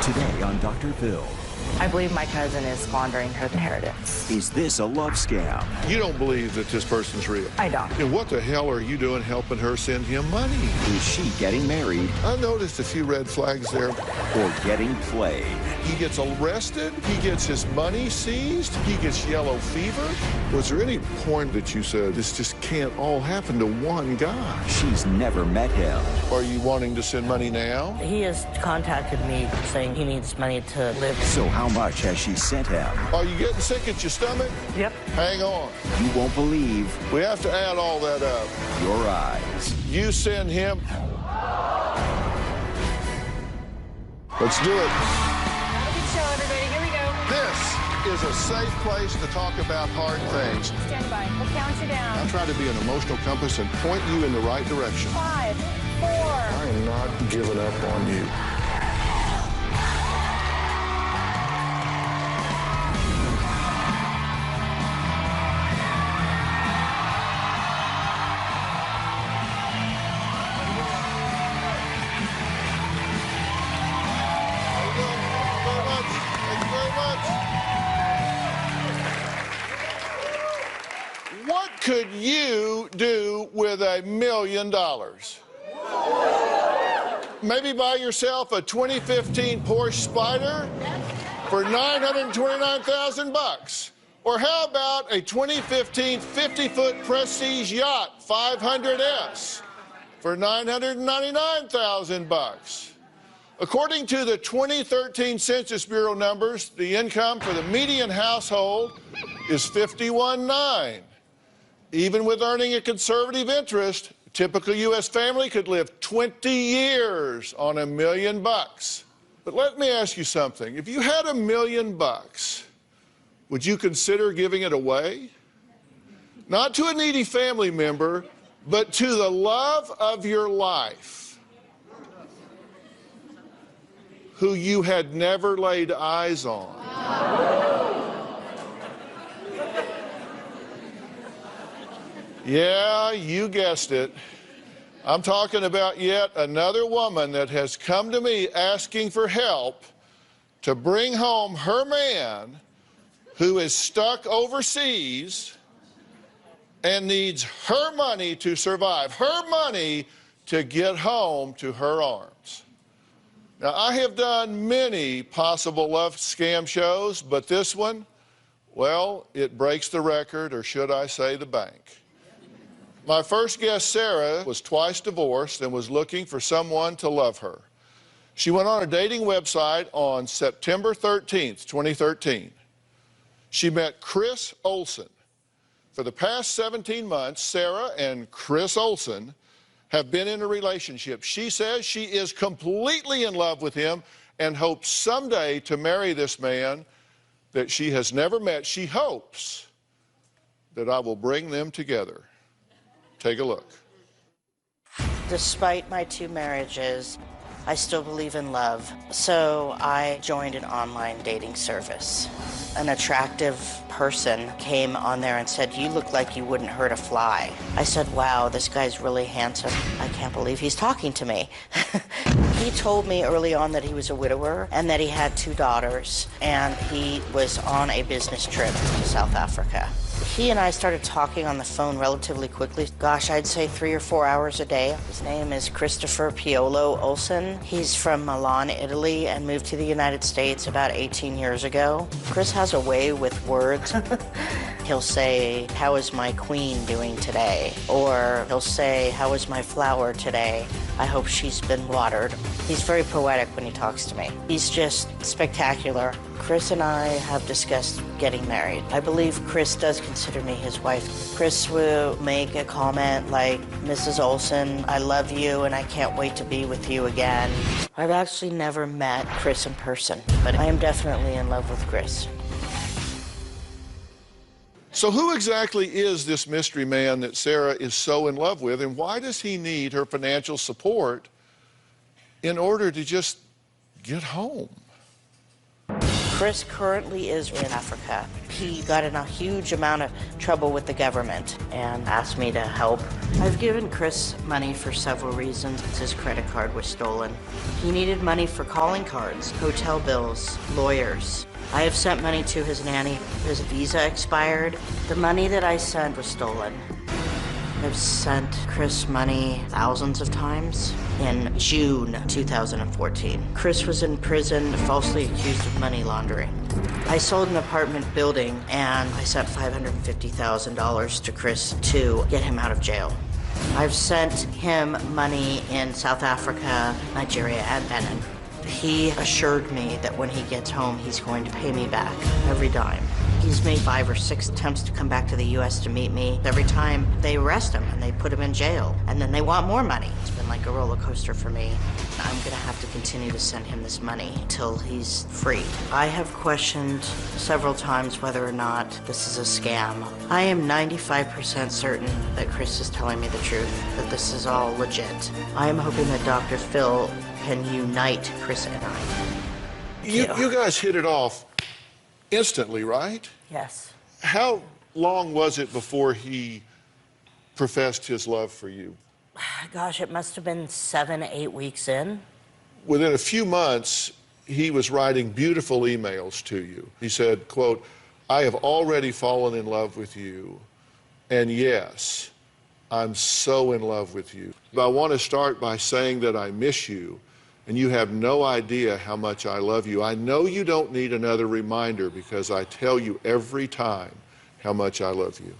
Today on Dr. Phil. I believe my cousin is squandering her inheritance. Is this a love scam? You don't believe that this person's real? I don't. And what the hell are you doing helping her send him money? Is she getting married I noticed a few red flags there. or getting played? He gets arrested, he gets his money seized, he gets yellow fever. Was there any point that you said this just can't all happen to one guy? She's never met him. Are you wanting to send money now? He has contacted me saying he needs money to live. So how much has she sent him? Are you getting sick at your stomach? Yep. Hang on. You won't believe We have to add all that up. your eyes. You send him. Let's do it. Have a good show, everybody. Here we go. This is a safe place to talk about hard things. Stand by. We'll count you down. I try to be an emotional compass and point you in the right direction. 5, 4. I am not giving up on you. What could you do with $1 million? Maybe buy yourself a 2015 Porsche Spyder for $929,000. Or how about a 2015 50-foot Prestige Yacht 500S for $999,000. According to the 2013 Census Bureau numbers, the income for the median household is $51,900. Even with earning a conservative interest, a typical U.S. family could live 20 years on $1 million. But let me ask you something. If you had $1 million, would you consider giving it away? Not to a needy family member, but to the love of your life, who you had never laid eyes on. Yeah, you guessed it. I'm talking about yet another woman that has come to me asking for help to bring home her man who is stuck overseas and needs her money to survive, her money to get home to her arms. Now, I have done many possible love scam shows, but this one, well, it breaks the record, or should I say the bank. My first guest, Sarah, was twice divorced and was looking for someone to love her. She went on a dating website on September 13th, 2013. She met Chris Olsen. For the past 17 months, Sarah and Chris Olsen have been in a relationship. She says she is completely in love with him and hopes someday to marry this man that she has never met. She hopes that I will bring them together. Take a look. Despite my 2 marriages, I still believe in love. So I joined an online dating service. An attractive person came on there and said, "You look like you wouldn't hurt a fly." I said, "Wow, this guy's really handsome. I can't believe he's talking to me." He told me early on that he was a widower and that he had 2 daughters, and he was on a business trip to South Africa. He and I started talking on the phone relatively quickly. Gosh, I'd say 3 or 4 hours a day. His name is Christopher Piolo Olsen. He's from Milan, Italy, and moved to the United States about 18 years ago. Chris has a way with words. He'll say, "How is my queen doing today?" Or he'll say, "How is my flower today? I hope she's been watered." He's very poetic when he talks to me. He's just spectacular. Chris and I have discussed getting married. I believe Chris does consider me his wife. Chris will make a comment like, "Mrs. Olsen, I love you and I can't wait to be with you again." I've actually never met Chris in person, but I am definitely in love with Chris. So who exactly is this mystery man that Sarah is so in love with, and why does he need her financial support in order to just get home? Chris currently is in Africa. He got in a huge amount of trouble with the government and asked me to help. I've given Chris money for several reasons. His credit card was stolen. He needed money for calling cards, hotel bills, lawyers. I have sent money to his nanny. His visa expired. The money that I sent was stolen. I've sent Chris money thousands of times. In June 2014, Chris was in prison falsely accused of money laundering. I sold an apartment building and I sent $550,000 to Chris to get him out of jail. I've sent him money in South Africa, Nigeria, and Benin. He assured me that when he gets home, he's going to pay me back every dime. He's made 5 or 6 attempts to come back to the U.S. to meet me. Every time they arrest him and they put him in jail, and then they want more money. It's been like a roller coaster for me. I'm gonna have to continue to send him this money until he's free. I have questioned several times whether or not this is a scam. I am 95% certain that Chris is telling me the truth, that this is all legit. I am hoping that Dr. Phil can unite Chris and I. You guys hit it off instantly, right? Yes. How long was it before he professed his love for you? Gosh, it must have been 7, 8 weeks in. Within a few months, he was writing beautiful emails to you. He said, quote, "I have already fallen in love with you, and yes, I'm so in love with you. But I want to start by saying that I miss you, and you have no idea how much I love you. I know you don't need another reminder because I tell you every time how much I love you."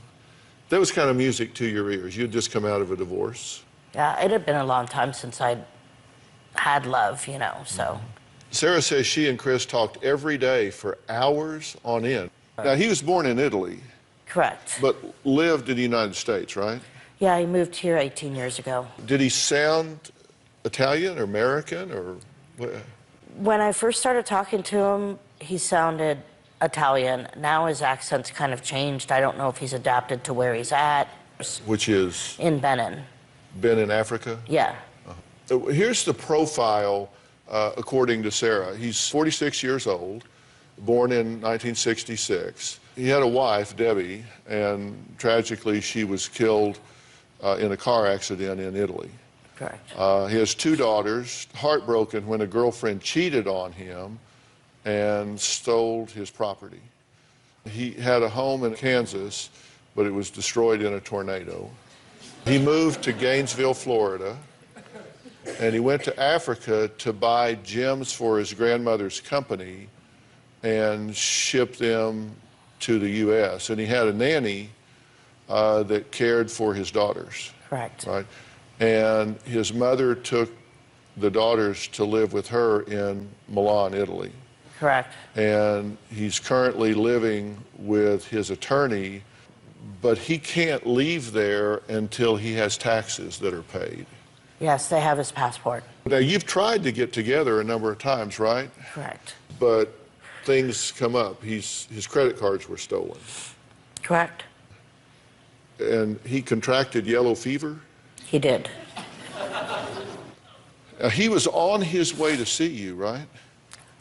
That was kind of music to your ears. You'd just come out of a divorce. Yeah, it had been a long time since I'd had love, you know, so. Sarah says she and Chris talked every day for hours on end. Now, he was born in Italy, Correct. but lived in the United States, right? Yeah, he moved here 18 years ago. Did he sound Italian or American or what? When I first started talking to him, he sounded Italian. Now his accent's kind of changed. I don't know if he's adapted to where he's at. Which is? In Benin. Benin, Africa? Yeah. Here's the profile, according to Sarah. He's 46 years old, born in 1966. He had a wife, Debbie, and tragically she was killed in a car accident in Italy. Correct. He has 2 daughters, heartbroken when a girlfriend cheated on him and stole his property. He had a home in Kansas, but it was destroyed in a tornado. He moved to Gainesville, Florida, and he went to Africa to buy gems for his grandmother's company and ship them to the U.S. And he had a nanny that cared for his daughters. Correct. Right? And his mother took the daughters to live with her in Milan, Italy. Correct. And he's currently living with his attorney, but he can't leave there until he has taxes that are paid. Yes, they have his passport. Now, you've tried to get together a number of times, right? Correct. But things come up. His credit cards were stolen. Correct. And he contracted yellow fever. He did. He was on his way to see you, right?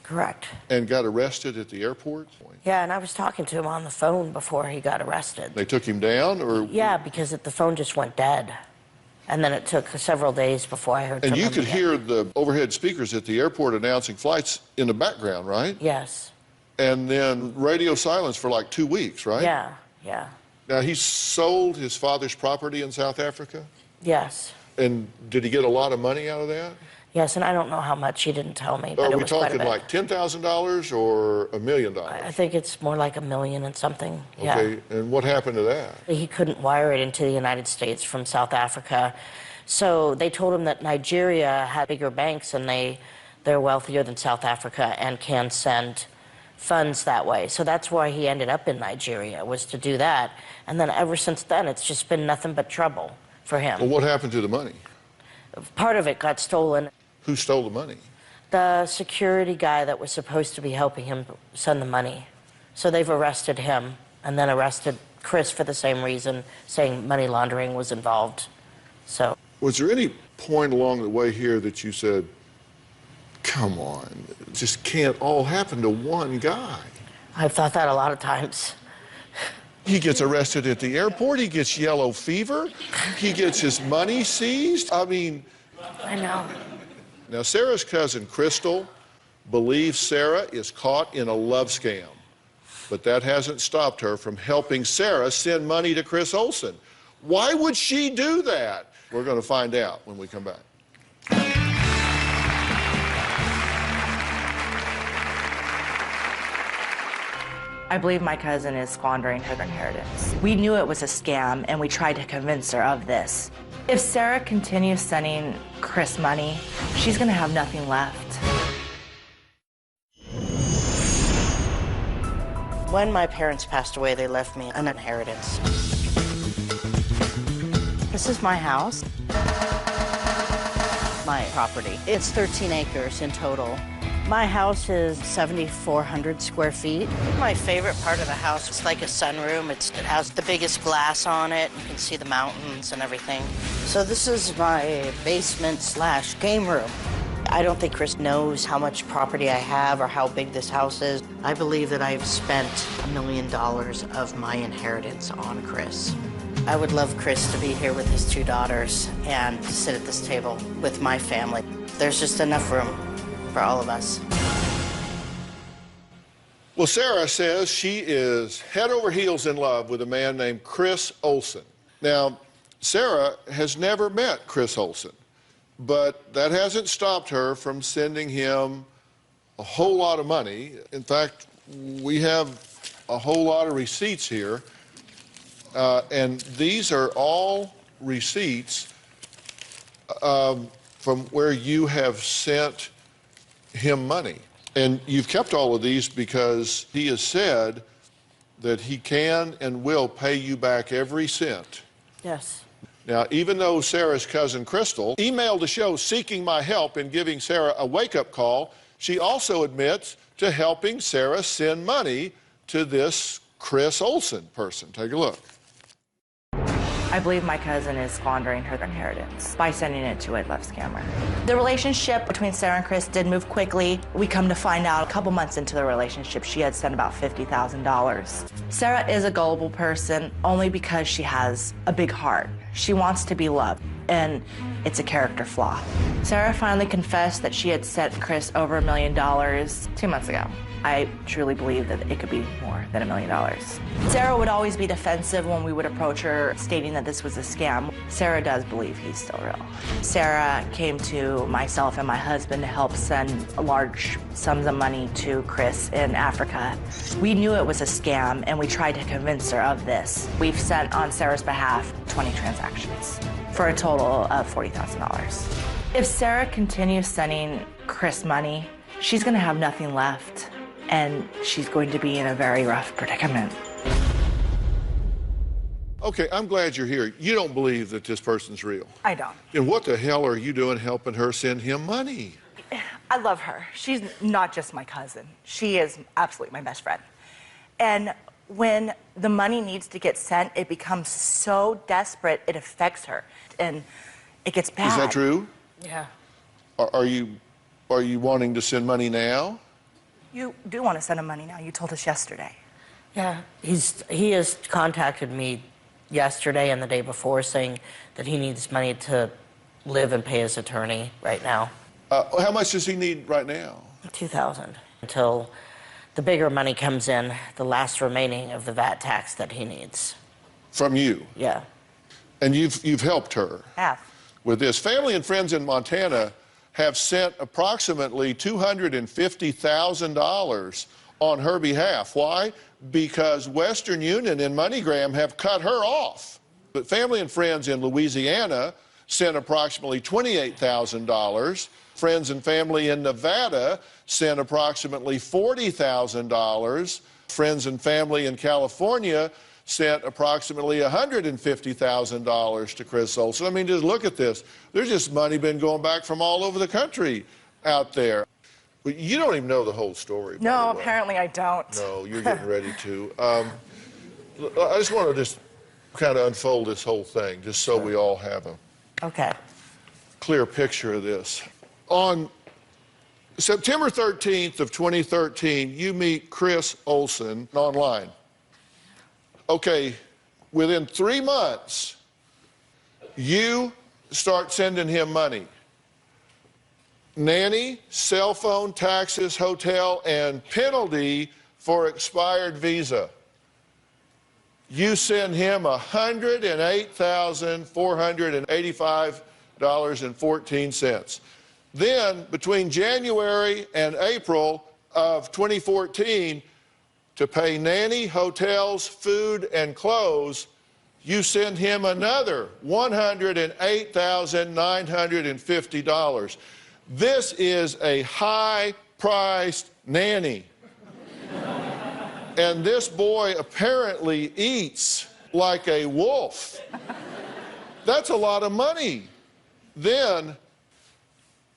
Correct. And got arrested at the airport? Yeah, and I was talking to him on the phone before he got arrested. They took him down, or? Yeah, because the phone just went dead. And then it took several days before I heard from him. And you could again. hear the overhead speakers at the airport announcing flights in the background, right? Yes. And then radio silence for like 2 weeks, right? Yeah, yeah. Now, he sold his father's property in South Africa? Yes. And did he get a lot of money out of that? Yes, and I don't know how much. He didn't tell me, but Are it we was quite a talking bit. like $10,000 or $1 million? I think it's more like $1 million and something. Okay, Yeah. and what happened to that? He couldn't wire it into the United States from South Africa. So they told him that Nigeria had bigger banks and they're wealthier than South Africa and can send funds that way. So that's why he ended up in Nigeria, was to do that. And then ever since then, it's just been nothing but trouble for him. Well, what happened to the money? Part of it got stolen. Who stole the money? The security guy that was supposed to be helping him send the money. So they've arrested him and then arrested Chris for the same reason, saying money laundering was involved. So. Was there any point along the way here that you said, Come on. It just can't all happen to one guy. I've thought that a lot of times. He gets arrested at the airport. He gets yellow fever. He gets his money seized. I mean... I know. Now, Sarah's cousin, Crystal, believes Sarah is caught in a love scam. But that hasn't stopped her from helping Sarah send money to Chris Olsen. Why would she do that? We're going to find out when we come back. I believe my cousin is squandering her inheritance. We knew it was a scam, and we tried to convince her of this. If Sarah continues sending Chris money, she's gonna have nothing left. When my parents passed away, they left me an inheritance. This is my house, my property. It's 13 acres in total. My house is 7,400 square feet. My favorite part of the house is like a sunroom. It has the biggest glass on it. You can see the mountains and everything. So this is my basement/game room. I don't think Chris knows how much property I have or how big this house is. I believe that I've spent $1 million of my inheritance on Chris. I would love Chris to be here with his 2 daughters and to sit at this table with my family. There's just enough room for all of us. Well, Sarah says she is head over heels in love with a man named Chris Olsen. Now, Sarah has never met Chris Olsen, but that hasn't stopped her from sending him a whole lot of money. In fact, we have a whole lot of receipts here, and these are all receipts from where you have sent him money. And you've kept all of these because he has said that he can and will pay you back every cent. Yes. Now, even though Sarah's cousin Crystal emailed the show seeking my help in giving Sarah a wake-up call, she also admits to helping Sarah send money to this Chris Olsen person. Take a look. I believe my cousin is squandering her inheritance by sending it to a love scammer. The relationship between Sarah and Chris did move quickly. We come to find out a couple months into the relationship, she had sent about $50,000. Sarah is a gullible person only because she has a big heart. She wants to be loved, and it's a character flaw. Sarah finally confessed that she had sent Chris over $1 million 2 months ago. I truly believe that it could be more than $1 million. Sarah would always be defensive when we would approach her, stating that this was a scam. Sarah does believe he's still real. Sarah came to myself and my husband to help send large sums of money to Chris in Africa. We knew it was a scam, and we tried to convince her of this. We've sent, on Sarah's behalf, 20 transactions for a total of $40,000. If Sarah continues sending Chris money, she's gonna have nothing left, and she's going to be in a very rough predicament. Okay, I'm glad you're here. You don't believe that this person's real. I don't. And what the hell are you doing helping her send him money? I love her. She's not just my cousin. She is absolutely my best friend. And when the money needs to get sent, it becomes so desperate, it affects her, and it gets bad. Is that true? Yeah. Are you wanting to send money now? You do want to send him money now. You told us yesterday. Yeah, he has contacted me yesterday and the day before saying that he needs money to live and pay his attorney right now. How much does he need right now? $2,000 until the bigger money comes in, the last remaining of the VAT tax that he needs. From you? Yeah. And you've helped her Half. with this. Family and friends in Montana have sent approximately $250,000 on her behalf. Why? Because Western Union and MoneyGram have cut her off. But family and friends in Louisiana sent approximately $28,000. Friends and family in Nevada sent approximately $40,000. Friends and family in California sent approximately $150,000 to Chris Olsen. I mean, just look at this. There's just money been going back from all over the country out there. But you don't even know the whole story. No, apparently I don't. No, you're getting ready to. I just want to just kind of unfold this whole thing, just so we all have a Okay. clear picture of this. On September 13th of 2013, you meet Chris Olsen online. Okay, within 3 months, you start sending him money. Nanny, cell phone, taxes, hotel, and penalty for expired visa. You send him $108,485.14. Then, between January and April of 2014, to pay nanny, hotels, food, and clothes, you send him another $108,950. This is a high-priced nanny. And this boy apparently eats like a wolf. That's a lot of money. Then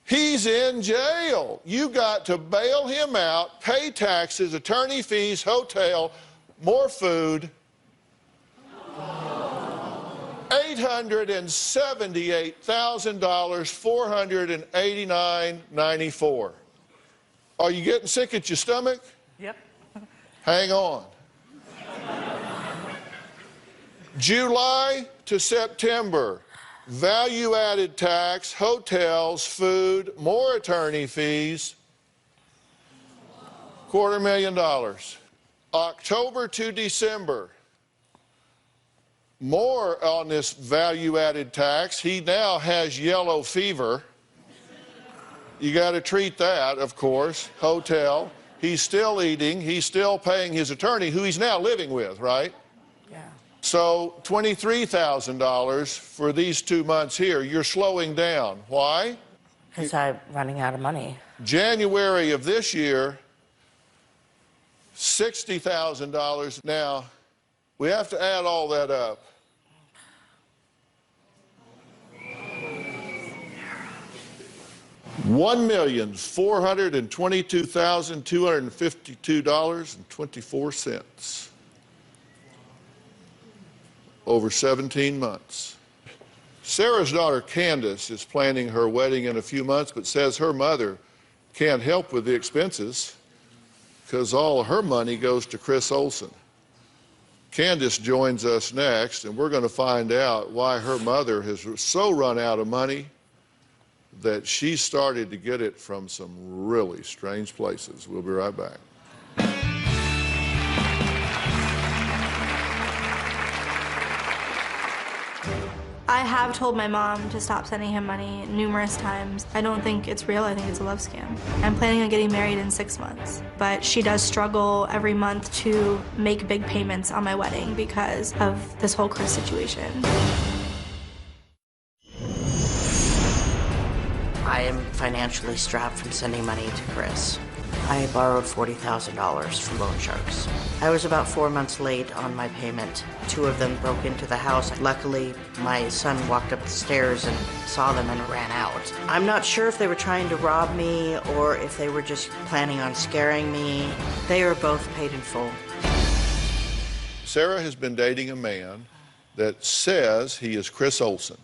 he's in jail. You got to bail him out, pay taxes, attorney fees, hotel, more food. $878,000, $489.94. Are you getting sick at your stomach? Yep. Hang on. July to September, value-added tax, hotels, food, more attorney fees, $250,000. October to December, more on this value-added tax. He now has yellow fever. You got to treat that, of course. Hotel. He's still eating. He's still paying his attorney, who he's now living with, right? Yeah. So $23,000 for these 2 months here. You're slowing down. Why? Because I'm running out of money. January of this year, $60,000. Now, we have to add all that up. $1,422,252.24 over 17 months. Sarah's daughter Candace is planning her wedding in a few months, but says her mother can't help with the expenses because all her money goes to Chris Olsen. Candace joins us next, and we're going to find out why her mother has so run out of money that she started to get it from some really strange places. We'll be right back. I have told my mom to stop sending him money numerous times. I don't think it's real. I think it's a love scam. I'm planning on getting married in 6 months, but she does struggle every month to make big payments on my wedding because of this whole Chris situation. I am financially strapped from sending money to Chris. I borrowed $40,000 from loan sharks. I was about 4 months late on my payment. 2 of them broke into the house. Luckily, my son walked up the stairs and saw them and ran out. I'm not sure if they were trying to rob me or if they were just planning on scaring me. They are both paid in full. Sarah has been dating a man that says he is Chris Olsen.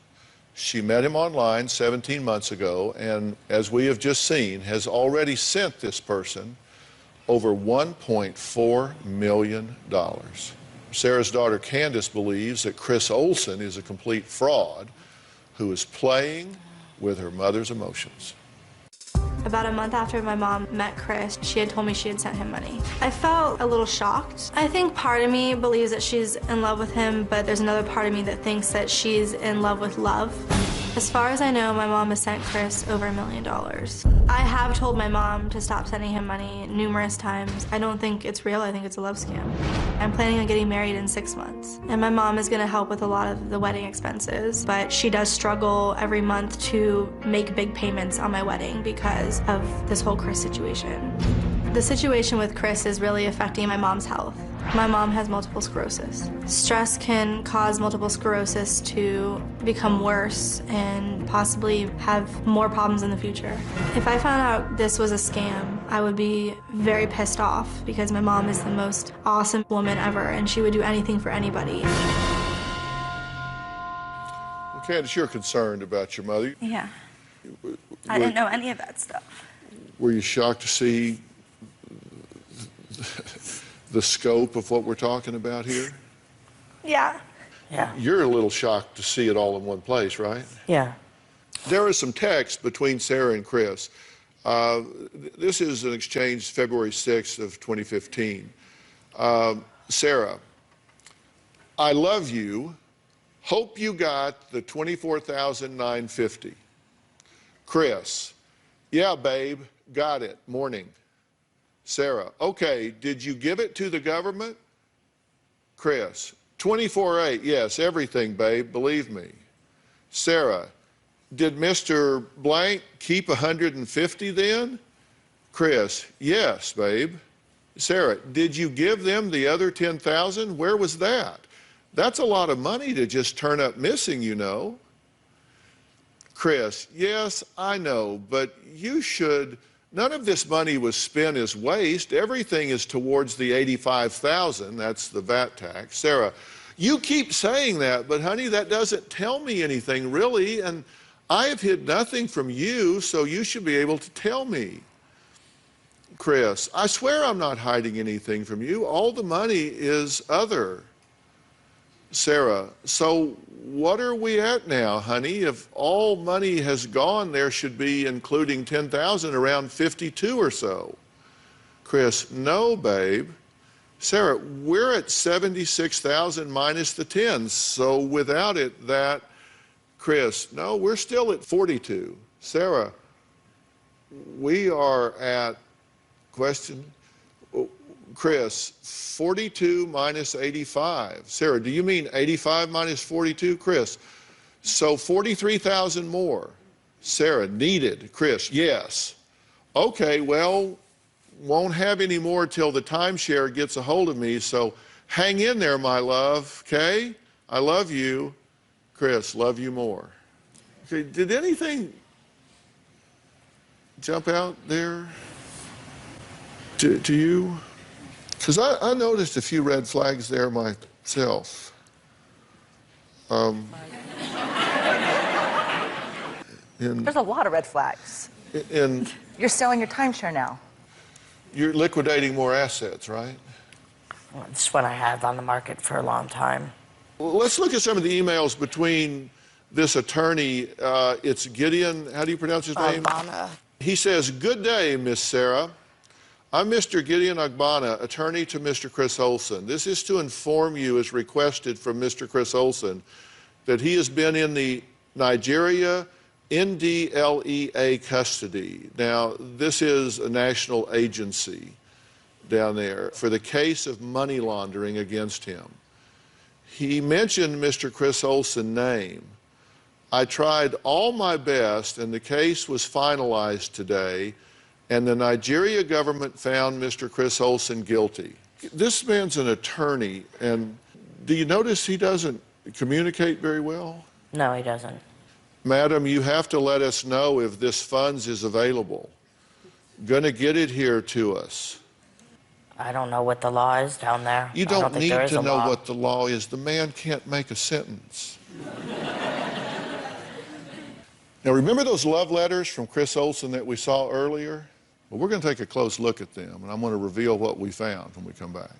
She met him online 17 months ago, and as we have just seen, has already sent this person over $1.4 million. Sarah's daughter Candace believes that Chris Olsen is a complete fraud who is playing with her mother's emotions. About a month after my mom met Chris, she had told me she had sent him money. I felt a little shocked. I think part of me believes that she's in love with him, but there's another part of me that thinks that she's in love with love. As far as I know, my mom has sent Chris over $1 million. I have told my mom to stop sending him money numerous times. I don't think it's real. I think it's a love scam. I'm planning on getting married in 6 months, and my mom is going to help with a lot of the wedding expenses, but she does struggle every month to make big payments on my wedding because of this whole Chris situation. The situation with Chris is really affecting my mom's health. My mom has multiple sclerosis. Stress can cause multiple sclerosis to become worse and possibly have more problems in the future. If I found out this was a scam, I would be very pissed off because my mom is the most awesome woman ever and she would do anything for anybody. Well, Candace, you're concerned about your mother. Yeah. I didn't know any of that stuff. Were you shocked to see the scope of what we're talking about here? Yeah. Yeah. You're a little shocked to see it all in one place, right? Yeah. There is some text between Sarah and Chris. This is an exchange February 6th of 2015. Sarah, I love you. Hope you got the $24,950. Chris, yeah, babe, got it. Morning. Sarah, okay, did you give it to the government? Chris, 24/8, yes, everything, babe, believe me. Sarah, did Mr. Blank keep 150 then? Chris, yes, babe. Sarah, did you give them the other 10,000? Where was that? That's a lot of money to just turn up missing, you know. Chris, yes, I know, but you should, none of this money was spent as waste. Everything is towards the 85,000, that's the VAT tax. Sarah, you keep saying that, but honey, that doesn't tell me anything really, and I have hid nothing from you, so you should be able to tell me. Chris, I swear I'm not hiding anything from you. All the money is other. Sarah, so what are we at now, honey? If all money has gone, there should be, including 10,000, around 52 or so. Chris, no, babe. Sarah, we're at 76,000 minus the 10, so without it, that... Chris, no, we're still at 42. Sarah, we are at, question, Chris, 42 minus 85. Sarah, do you mean 85 minus 42? Chris, so 43,000 more. Sarah, needed. Chris, yes. Okay, well, won't have any more till the timeshare gets a hold of me, so hang in there, my love, okay? I love you. Chris, love you more. Okay, did anything jump out there to you? Because I noticed a few red flags there myself. There's a lot of red flags. You're selling your timeshare now. You're liquidating more assets, right? Well, it's what I had on the market for a long time. Well, let's look at some of the emails between this attorney. It's Gideon, how do you pronounce his name? Agbana. He says, good day, Miss Sarah. I'm Mr. Gideon Agbana, attorney to Mr. Chris Olsen. This is to inform you, as requested from Mr. Chris Olsen, that he has been in the Nigeria NDLEA custody. Now, this is a national agency down there for the case of money laundering against him. He mentioned Mr. Chris Olsen's name. I tried all my best, and the case was finalized today, and the Nigeria government found Mr. Chris Olsen guilty. This man's an attorney, and do you notice he doesn't communicate very well? No, he doesn't. Madam, you have to let us know if this funds is available. Gonna get it here to us. I don't know what the law is down there. You don't need to know what the law is. The man can't make a sentence. Now, remember those love letters from Chris Olsen that we saw earlier? Well, we're going to take a close look at them, and I'm going to reveal what we found when we come back.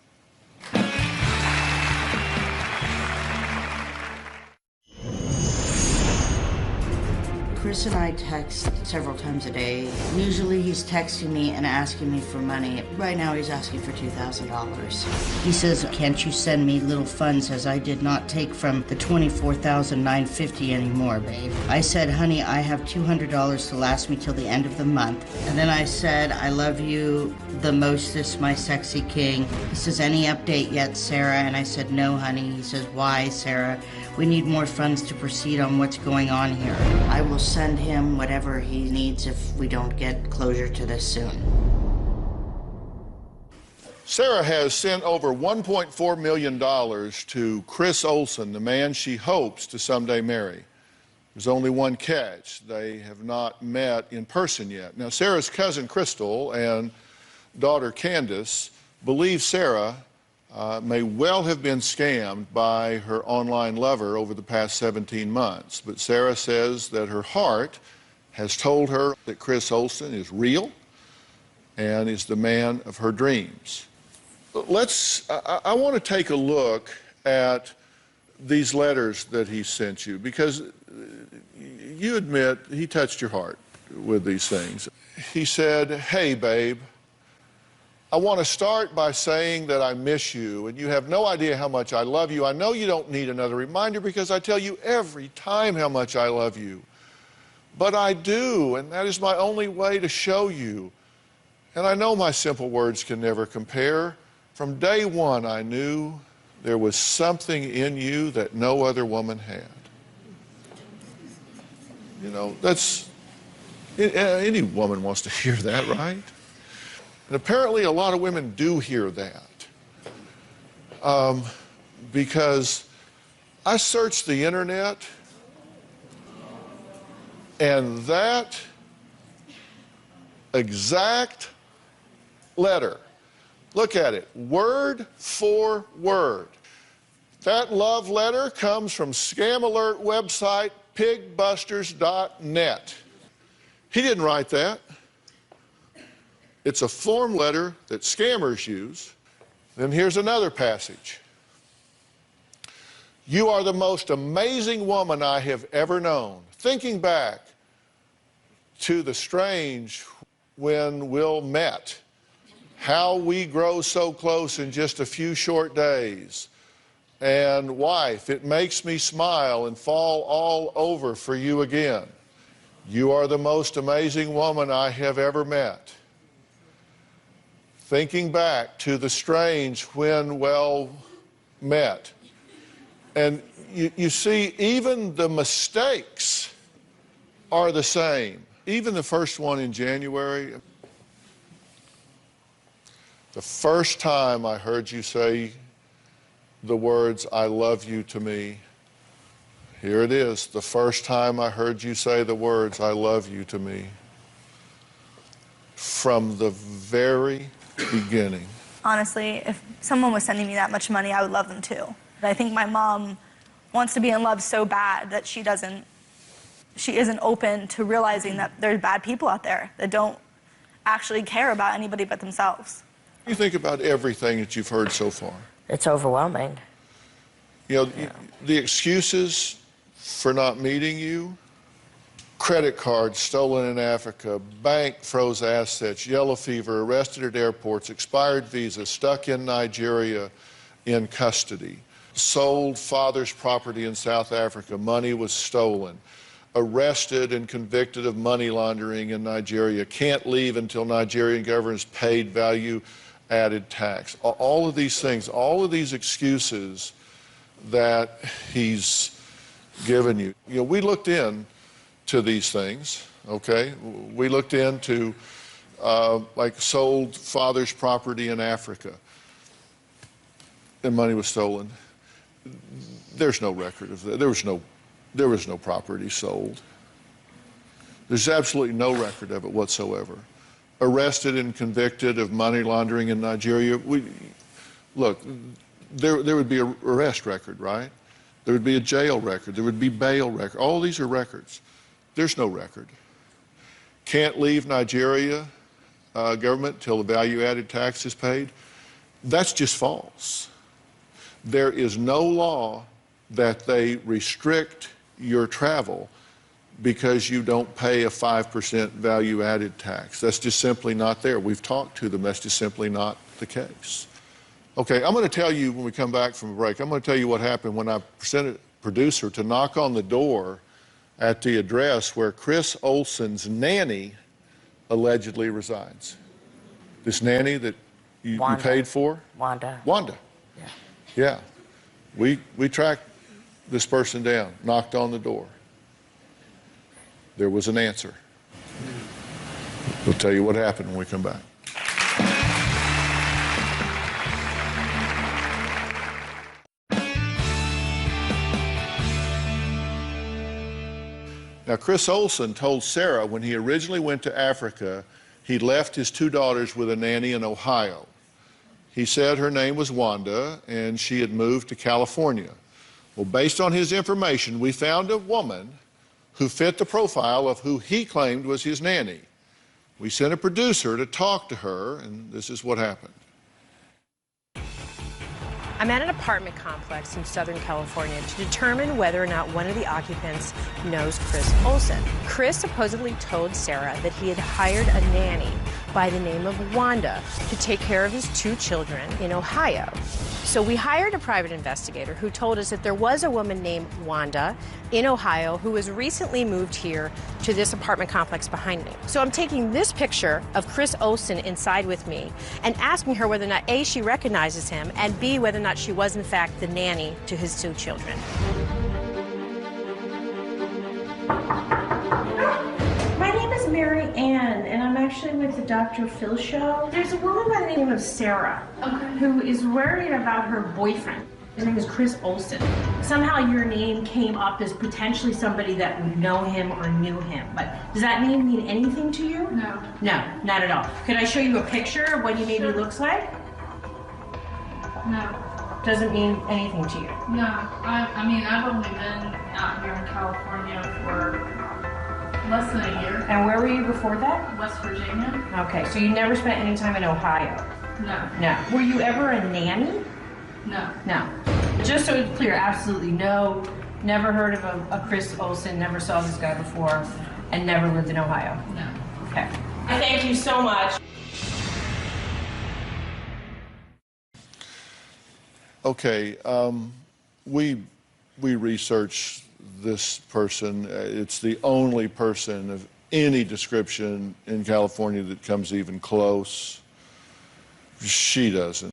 Chris and I text several times a day. Usually he's texting me and asking me for money. Right now he's asking for $2,000. He says, can't you send me little funds, as I did not take from the $24,950 anymore, babe. I said, honey, I have $200 to last me till the end of the month. And then I said, I love you the mostest, my sexy king. He says, any update yet, Sarah? And I said, no, honey. He says, why, Sarah? We need more funds to proceed on what's going on here. I will send him whatever he needs if we don't get closure to this soon. Sarah has sent over $1.4 million to Chris Olsen, the man she hopes to someday marry. There's only one catch. They have not met in person yet. Now, Sarah's cousin Crystal and daughter Candace believe Sarah may well have been scammed by her online lover over the past 17 months. But Sarah says that her heart has told her that Chris Olsen is real, and is the man of her dreams. I want to take a look at these letters that he sent you, because you admit he touched your heart with these things. He said, "Hey, babe, I want to start by saying that I miss you, and you have no idea how much I love you. I know you don't need another reminder because I tell you every time how much I love you. But I do, and that is my only way to show you. And I know my simple words can never compare. From day one, I knew there was something in you that no other woman had." You know, that's, any woman wants to hear that, right? And apparently a lot of women do hear that. Because I searched the internet, and that exact letter, look at it, word for word. That love letter comes from scam alert website pigbusters.net. He didn't write that. It's a form letter that scammers use. Then here's another passage. "You are the most amazing woman I have ever known. Thinking back to the strange when Will met, how we grow so close in just a few short days. And wife, it makes me smile and fall all over for you again. You are the most amazing woman I have ever met. Thinking back to the strange when well met." And you see, even the mistakes are the same. Even the first one in January. "The first time I heard you say the words, 'I love you' to me." Here it is. "The first time I heard you say the words, 'I love you' to me." From the very beginning. Honestly, if someone was sending me that much money, I would love them too. But I think my mom wants to be in love so bad that she isn't open to realizing that there's bad people out there that don't actually care about anybody but themselves. What do you think about everything that you've heard so far? It's overwhelming. You know, the excuses for not meeting you, credit cards stolen in Africa, bank froze assets, yellow fever, arrested at airports, expired visas, stuck in Nigeria in custody, sold father's property in South Africa, money was stolen, arrested and convicted of money laundering in Nigeria, can't leave until Nigerian government has paid value-added tax. All of these things, all of these excuses that he's given you. You know, we looked into these things, okay? We looked into, like, sold father's property in Africa, and money was stolen. There's no record of that. There was no property sold. There's absolutely no record of it whatsoever. Arrested and convicted of money laundering in Nigeria. Look, there would be an arrest record, right? There would be a jail record. There would be bail record. All these are records. There's no record. Can't leave Nigeria government till the value-added tax is paid. That's just false. There is no law that they restrict your travel because you don't pay a 5% value-added tax. That's just simply not there. We've talked to them. That's just simply not the case. Okay, I'm going to tell you when we come back from a break, I'm going to tell you what happened when I sent a producer to knock on the door at the address where Chris Olsen's nanny allegedly resides. This nanny that you paid for? Wanda. Wanda. Yeah. We tracked this person down, knocked on the door. There was an answer. We'll tell you what happened when we come back. Now, Chris Olsen told Sarah when he originally went to Africa, he left his two daughters with a nanny in Ohio. He said her name was Wanda, and she had moved to California. Well, based on his information, we found a woman who fit the profile of who he claimed was his nanny. We sent a producer to talk to her, and this is what happened. I'm at an apartment complex in Southern California to determine whether or not one of the occupants knows Chris Olsen. Chris supposedly told Sarah that he had hired a nanny by the name of Wanda to take care of his 2 children in Ohio. So we hired a private investigator who told us that there was a woman named Wanda in Ohio who was recently moved here to this apartment complex behind me. So I'm taking this picture of Chris Olsen inside with me and asking her whether or not A, she recognizes him, and B, whether or not she was in fact the nanny to his 2 children. My name is Mary Ann, and I'm actually with the Dr. Phil Show. There's a woman by the name of Sarah who is worried about her boyfriend. His name is Chris Olsen. Somehow your name came up as potentially somebody that would know him or knew him. But does that name mean anything to you? No. No, not at all. Could I show you a picture of what he maybe looks like? No. Doesn't mean anything to you. No. I mean, I've only been out here in California for less than a year. And where were you before that? West Virginia? Okay, so you never spent any time in Ohio? No. No. Were you ever a nanny? No. No. Just so it's clear, absolutely no. Never heard of a Chris Olsen, never saw this guy before, and never lived in Ohio? No. Okay. Thank you so much. Okay, we researched this person. It's the only person of any description in California that comes even close. She doesn't.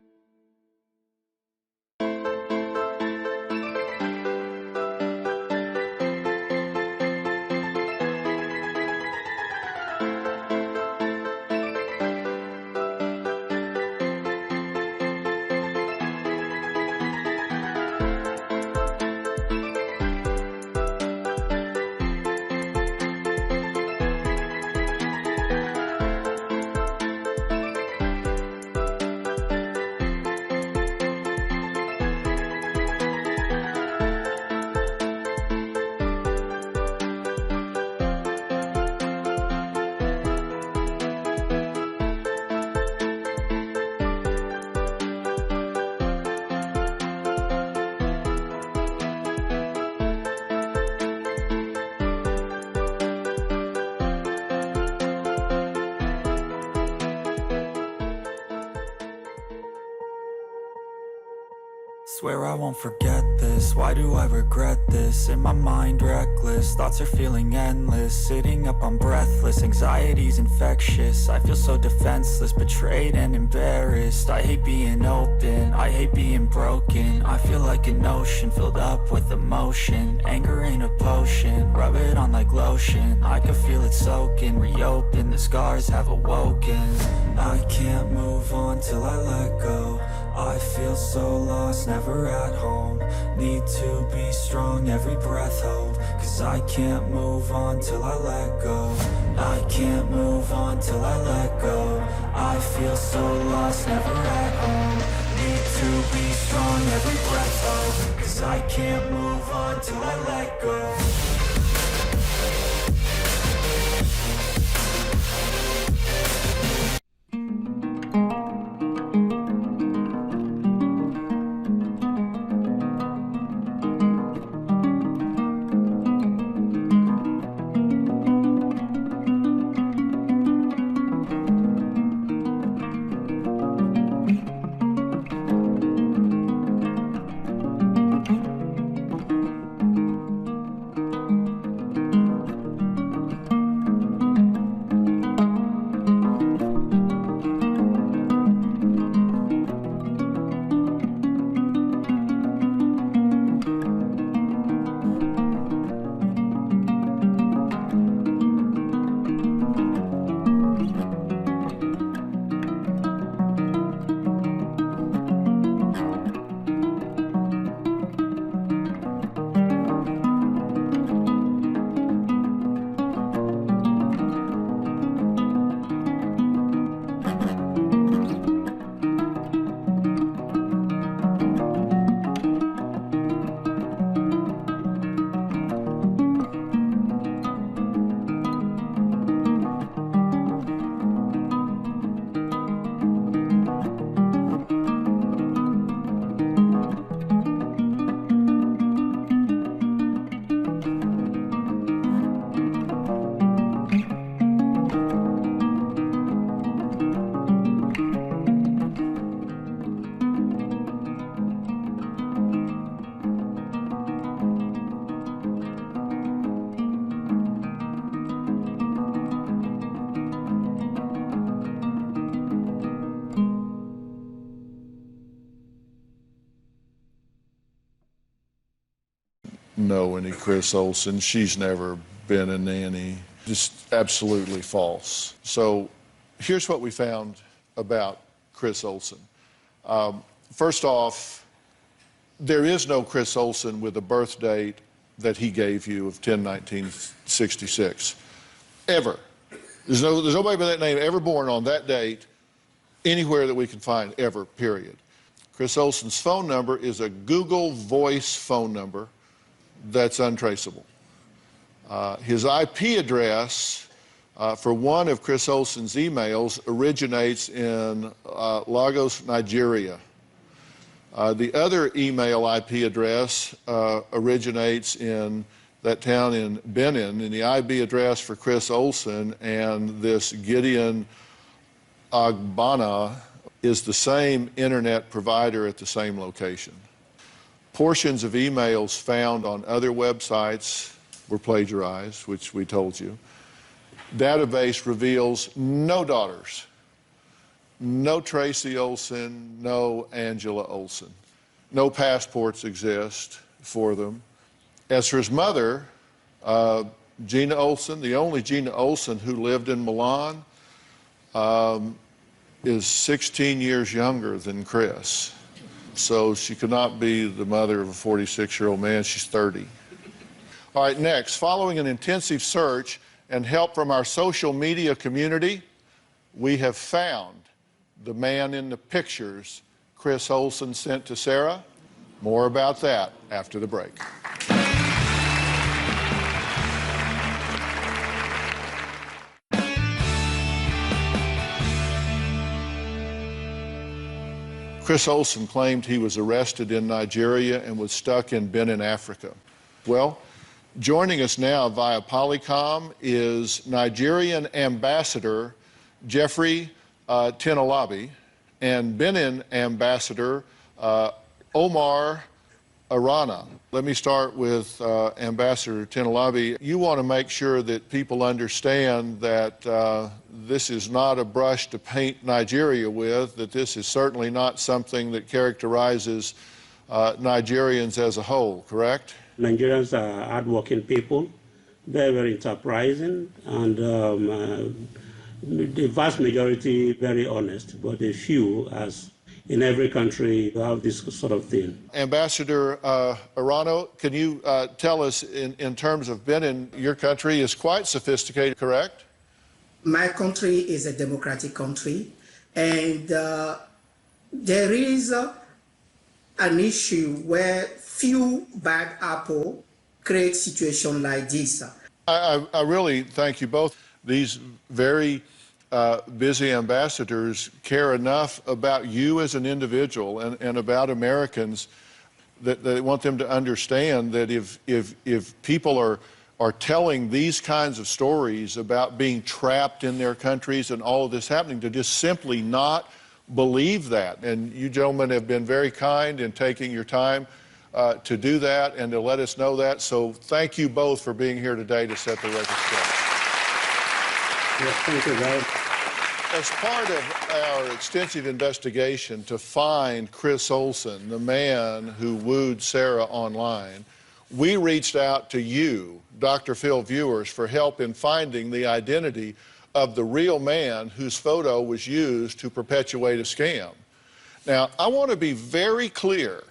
Swear I won't forget this, why do I regret this? In my mind reckless, thoughts are feeling endless. Sitting up I'm breathless, anxiety's infectious. I feel so defenseless, betrayed and embarrassed. I hate being open, I hate being broken. I feel like an ocean filled up with emotion. Anger ain't a potion, rub it on like lotion. I can feel it soaking, reopen, the scars have awoken. I can't move on till I let go. I feel so lost, never at home. Need to be strong, every breath hold. Cause I can't move on till I let go. I can't move on till I let go. I feel so lost, never at home. Need to be strong, every breath hold. Cause I can't move on till I let go. know any Chris Olsen. She's never been a nanny. Just absolutely false. So here's what we found about Chris Olsen. First off, there is no Chris Olsen with a birth date that he gave you of 10/1966. Ever. There's nobody by that name ever born on that date anywhere that we can find, ever, period. Chris Olsen's phone number is a Google Voice phone number that's untraceable. His IP address for one of Chris Olsen's emails originates in Lagos, Nigeria. The other email IP address originates in that town in Benin, and the IP address for Chris Olsen and this Gideon Agbana is the same internet provider at the same location. Portions of emails found on other websites were plagiarized, which we told you. Database reveals no daughters, no Tracy Olsen, no Angela Olsen. No passports exist for them. As for his mother, Gina Olsen, the only Gina Olsen who lived in Milan, is 16 years younger than Chris. So she could not be the mother of a 46-year-old man. She's 30. All right, next, following an intensive search and help from our social media community, we have found the man in the pictures Chris Olsen sent to Sarah. More about that after the break. Chris Olsen claimed he was arrested in Nigeria and was stuck in Benin, Africa. Well, joining us now via Polycom is Nigerian Ambassador Jeffrey Tinalabi and Benin Ambassador Omar Arana. Let me start with Ambassador Tinalabi. You want to make sure that people understand that this is not a brush to paint Nigeria with, that this is certainly not something that characterizes Nigerians as a whole, correct? Nigerians are hardworking people, very, very enterprising, and the vast majority very honest, but a few, as in every country, have this sort of thing. Ambassador Arano, can you tell us, in terms of Benin, your country is quite sophisticated, correct? My country is a democratic country, and there is an issue where few bad apple create situation like this. I really thank you both. These very busy ambassadors care enough about you as an individual and about Americans that they want them to understand that if people are telling these kinds of stories about being trapped in their countries and all of this happening, to just simply not believe that. And you gentlemen have been very kind in taking your time to do that and to let us know that. So thank you both for being here today to set the record straight. Yes, thank you, guys. As part of our extensive investigation to find Chris Olsen, the man who wooed Sarah online, we reached out to you, Dr. Phil viewers, for help in finding the identity of the real man whose photo was used to perpetuate a scam. Now, I want to be very clear.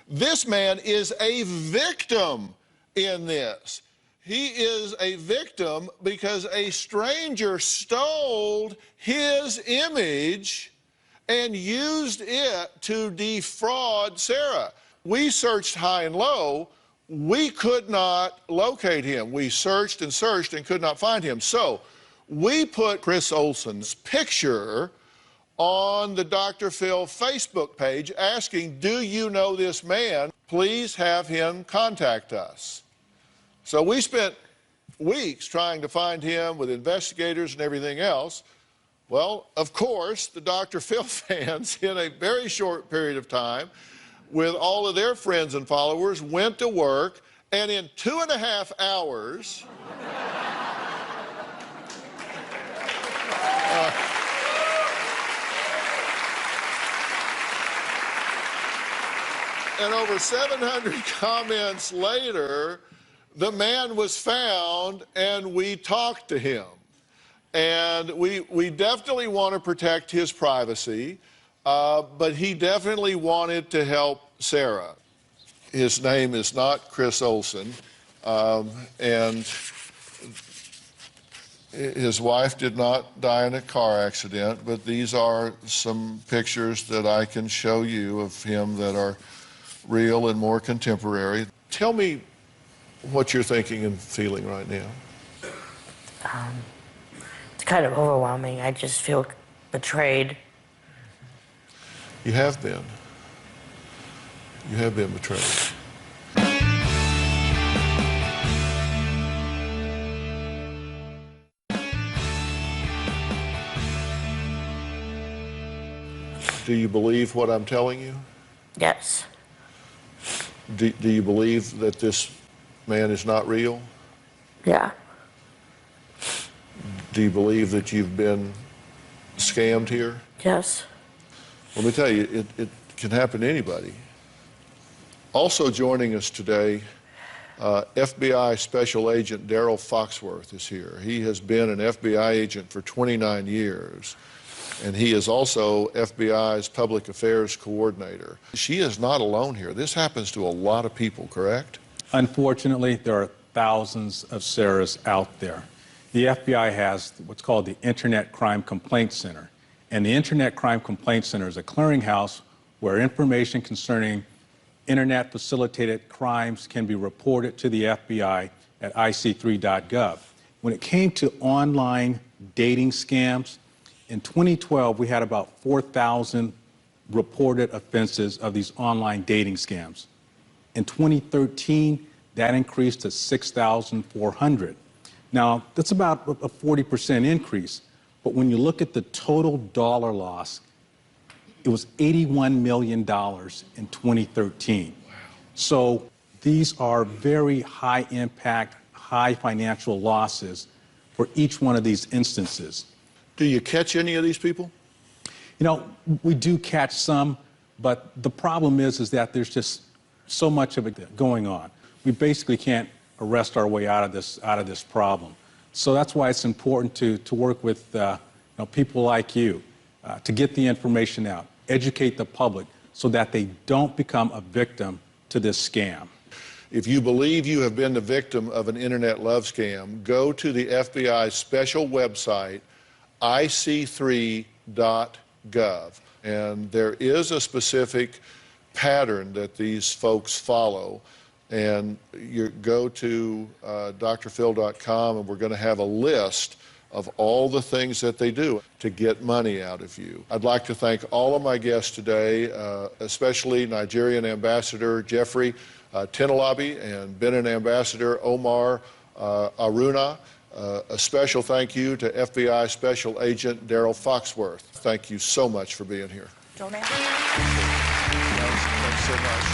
This man is a victim in this. He is a victim because a stranger stole his image and used it to defraud Sarah. We searched high and low. We could not locate him. We searched and searched and could not find him. So we put Chris Olsen's picture on the Dr. Phil Facebook page asking, do you know this man? Please have him contact us. So we spent weeks trying to find him with investigators and everything else. Well, of course, the Dr. Phil fans, in a very short period of time, with all of their friends and followers, went to work, and in 2.5 hours, And over 700 comments later, the man was found and we talked to him. And we definitely want to protect his privacy, but he definitely wanted to help Sarah. His name is not Chris Olsen, and his wife did not die in a car accident, but these are some pictures that I can show you of him that are real and more contemporary. Tell me what you're thinking and feeling right now. It's kind of overwhelming. I just feel betrayed. You have been. You have been betrayed. Do you believe what I'm telling you? Yes. Do you believe that this man is not real? Yeah. Do you believe that you've been scammed here? Yes. Let me tell you, it can happen to anybody. Also joining us today, FBI Special Agent Daryl Foxworth is here. He has been an FBI agent for 29 years. And he is also FBI's Public Affairs Coordinator. She is not alone here. This happens to a lot of people, correct? Unfortunately, there are thousands of Sarahs out there. The FBI has what's called the Internet Crime Complaint Center. And the Internet Crime Complaint Center is a clearinghouse where information concerning Internet-facilitated crimes can be reported to the FBI at ic3.gov. When it came to online dating scams, in 2012, we had about 4,000 reported offenses of these online dating scams. In 2013, that increased to 6,400. Now, that's about a 40% increase. But when you look at the total dollar loss, it was $81 million in 2013. Wow. So these are very high impact, high financial losses for each one of these instances. Do you catch any of these people? You know, we do catch some, but the problem is that there's just so much of it going on. We basically can't arrest our way out of this problem. So that's why it's important to work with people like you to get the information out, educate the public so that they don't become a victim to this scam. If you believe you have been the victim of an internet love scam, go to the FBI's special website, ic3.gov. And there is a specific pattern that these folks follow. And you go to drphil.com, and we're going to have a list of all the things that they do to get money out of you. I'd like to thank all of my guests today, especially Nigerian Ambassador Jeffrey Tinalabi and Benin Ambassador Omar Aruna. A special thank you to FBI Special Agent Daryl Foxworth. Thank you so much for being here. Thanks so much.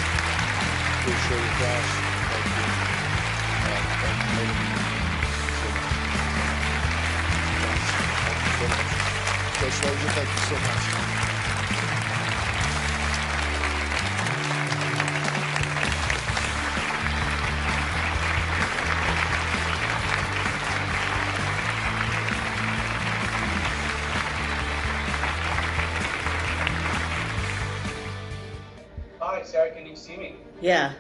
Appreciate it, guys. Thank you. Thank you so much. Special Agent, thank you so much. Sarah, can you see me? Yeah.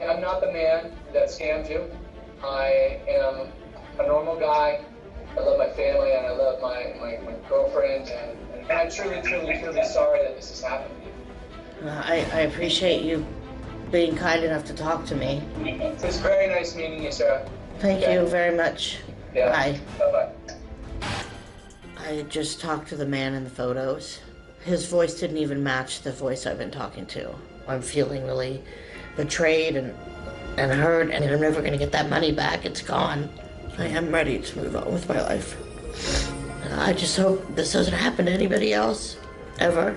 I'm not the man that scammed you. I am a normal guy. I love my family and I love my girlfriend. And I'm truly sorry that this has happened to you. I appreciate you being kind enough to talk to me. It was very nice meeting you, Sarah. Thank you very much. Yeah. Bye. Bye-bye. I just talked to the man in the photos. His voice didn't even match the voice I've been talking to. I'm feeling really betrayed and hurt, and I'm never going to get that money back. It's gone. I am ready to move on with my life. I just hope this doesn't happen to anybody else, ever.